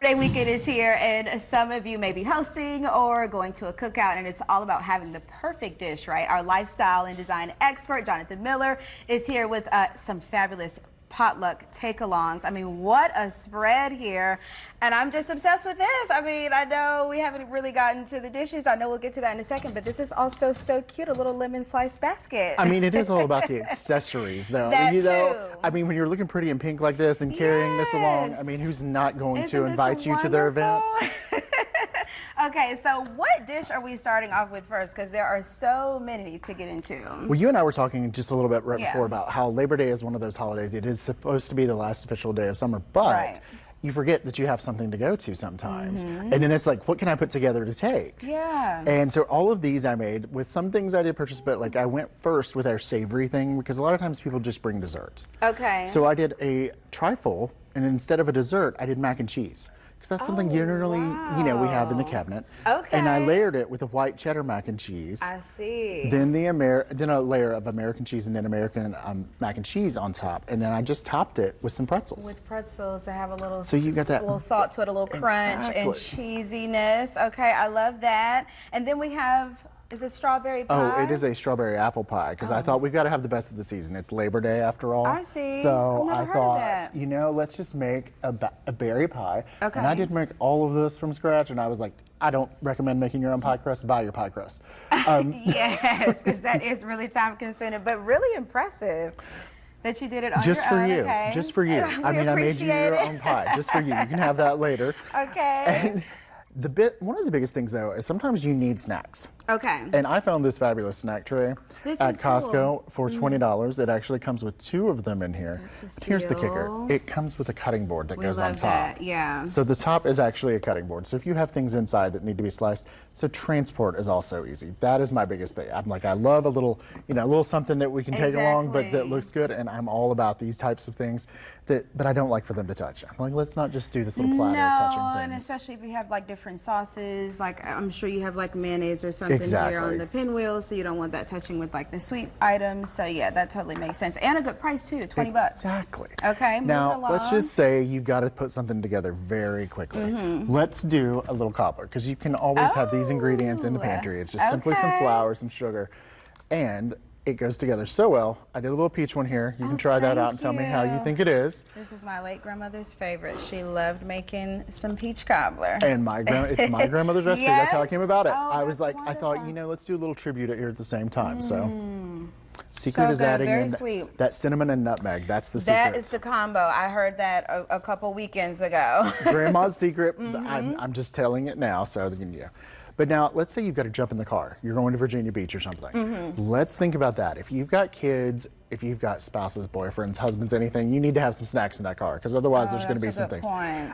Labor Day weekend is here, and some of you may be hosting or going to a cookout, and it's all about having the perfect dish, right? Our lifestyle and design expert, Jonathan Miller, is here with some fabulous potluck take-alongs. I mean, what a spread here. And I'm just obsessed with this. I mean, I know we haven't really gotten to the dishes. I know we'll get to that in a second, but this is also so cute, a little lemon slice basket. I mean, it is all about the accessories, though. That you know, too. I mean, when you're looking pretty in pink like this and carrying this along, I mean, who's not going to invite you to their events? Okay, so what dish are we starting off with first? Because there are so many to get into. Well, you and I were talking just a little bit before about how Labor Day is one of those holidays. It is supposed to be the last official day of summer, but you forget that you have something to go to sometimes. And then it's like, what can I put together to take? Yeah. And so all of these I made with some things I did purchase, but like I went first with our savory thing because a lot of times people just bring desserts. Okay. So I did a trifle, and instead of a dessert, I did mac and cheese. Because that's something generally, you know, we have in the cabinet. Okay. And I layered it with a white cheddar mac and cheese. I see. Then then a layer of American cheese and then American mac and cheese on top. And then I just topped it with some pretzels. With pretzels, I have a little, so you got that little salt to it, a little crunch and cheesiness. Okay, I love that. And then we have, is it strawberry pie? Oh, it is a strawberry apple pie because I thought we've got to have the best of the season. It's Labor Day after all. I see. So I've never I heard of thought, that. you know, let's just make a berry pie. Okay. And I did make all of this from scratch, and I was like, I don't recommend making your own pie crust. Buy your pie crust. Yes, because that is really time consuming, but really impressive that you did it on just your for own. you, Okay. just for you. I mean, I made you your own pie, just for you. You can have that later. Okay. And one of the biggest things though is sometimes you need snacks. Okay. And I found this fabulous snack tray at Costco for $20. It actually comes with 2 of them in here. But here's the kicker. It comes with a cutting board that goes on top. That. Yeah. So the top is actually a cutting board. So if you have things inside that need to be sliced, so transport is also easy. That is my biggest thing. I'm like, I love a little, you know, a little something that we can take along, but that looks good. And I'm all about these types of things but I don't like for them to touch. I'm like, let's not just do this little platter of touching things. And especially if you have like different sauces, like I'm sure you have like mayonnaise or something here on the pinwheel, so you don't want that touching with like the sweet items. So yeah, that totally makes sense. And a good price too, 20 bucks. Exactly. Okay, now let's just say you've got to put something together very quickly. Let's do a little cobbler, because you can always have these ingredients in the pantry. It's just simply some flour, some sugar, and it goes together so well. I did a little peach one here. You can try that out and tell me how you think it is. This is my late grandmother's favorite. She loved making some peach cobbler. And it's my grandmother's recipe. That's how I came about it. Oh, I was like, wonderful. I thought, you know, let's do a little tribute here at the same time. So, secret is adding in that cinnamon and nutmeg. That's the secret. That is the combo. I heard that a couple weekends ago. Grandma's secret. I'm just telling it now, so you know. But now, let's say you've got to jump in the car. You're going to Virginia Beach or something. Let's think about that. If you've got kids, if you've got spouses, boyfriends, husbands, anything, you need to have some snacks in that car, because otherwise there's going to be some things.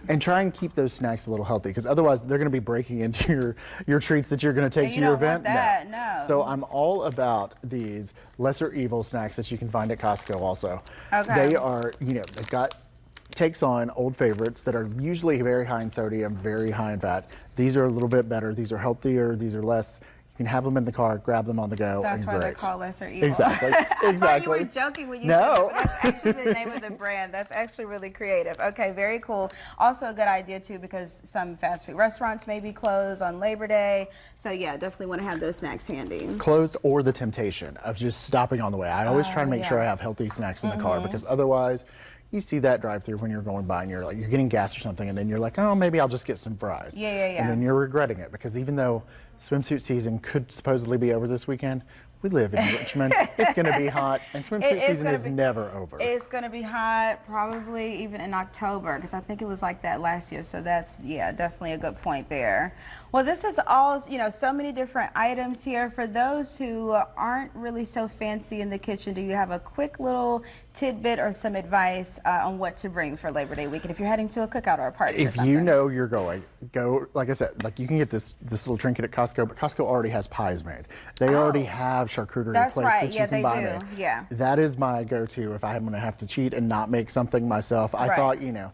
And try and keep those snacks a little healthy, because otherwise they're going to be breaking into your treats that you're going to take to your event. No. So I'm all about these lesser evil snacks that you can find at Costco also. Okay. They are, you know, they've got takes on old favorites that are usually very high in sodium, very high in fat. These are a little bit better. These are healthier. These are less. You can have them in the car, grab them on the go. That's why they're called lesser evil. Exactly. I thought you were joking when you said that, but that's actually the name of the brand. That's actually really creative. Okay, very cool. Also a good idea too, because some fast food restaurants may be closed on Labor Day. So yeah, definitely want to have those snacks handy. Closed, or the temptation of just stopping on the way. I always try to make sure I have healthy snacks in the car, because otherwise you see that drive-through when you're going by and you're getting gas or something, and then you're like, oh, maybe I'll just get some fries. And then you're regretting it, because even though swimsuit season could supposedly be over this weekend, we live in Richmond. It's going to be hot, and swimsuit season is never over. It's going to be hot, probably even in October, because I think it was like that last year. So that's, yeah, definitely a good point there. Well, this is all, you know, so many different items here. For those who aren't really so fancy in the kitchen, do you have a quick little tidbit or some advice on what to bring for Labor Day weekend if you're heading to a cookout or a party or something? If you know you're going, go, like I said, like you can get this little trinket at Costco, but Costco already has pies made. They already have charcuterie plates that you can buy made. Yeah. That is my go-to if I'm going to have to cheat and not make something myself. I thought, you know,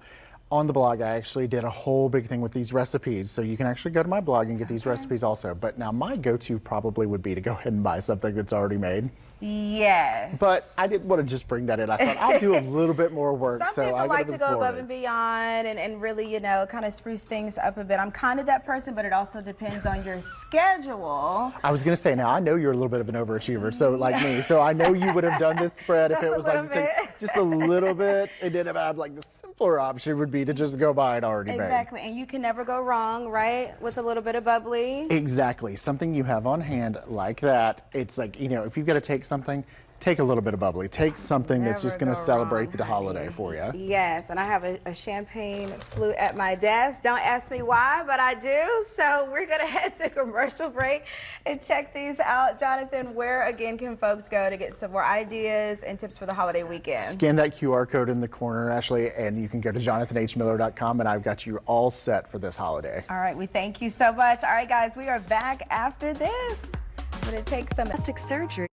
On the blog, I actually did a whole big thing with these recipes, so you can actually go to my blog and get these recipes also. But now my go-to probably would be to go ahead and buy something that's already made. Yes. But I didn't want to just bring that in. I thought I'll do a little bit more work. Some so people I like to go above and beyond and really, you know, kind of spruce things up a bit. I'm kind of that person, but it also depends on your schedule. I was going to say, now I know you're a little bit of an overachiever, so like me. So I know you would have done this spread if it was like just a little bit. And then I'm like, the simpler option would be to just go buy it already made. Exactly. And you can never go wrong, right? With a little bit of bubbly. Exactly. Something you have on hand like that. It's like, you know, if you've got to take something, take a little bit of bubbly. Take something that's just going to celebrate the holiday for you. Yes, and I have a champagne flute at my desk. Don't ask me why, but I do. So we're going to head to commercial break and check these out. Jonathan, where again can folks go to get some more ideas and tips for the holiday weekend? Scan that QR code in the corner, Ashley, and you can go to jonathanhmiller.com, and I've got you all set for this holiday. All right, we thank you so much. All right, guys, we are back after this. I'm going to take some Plastic surgery.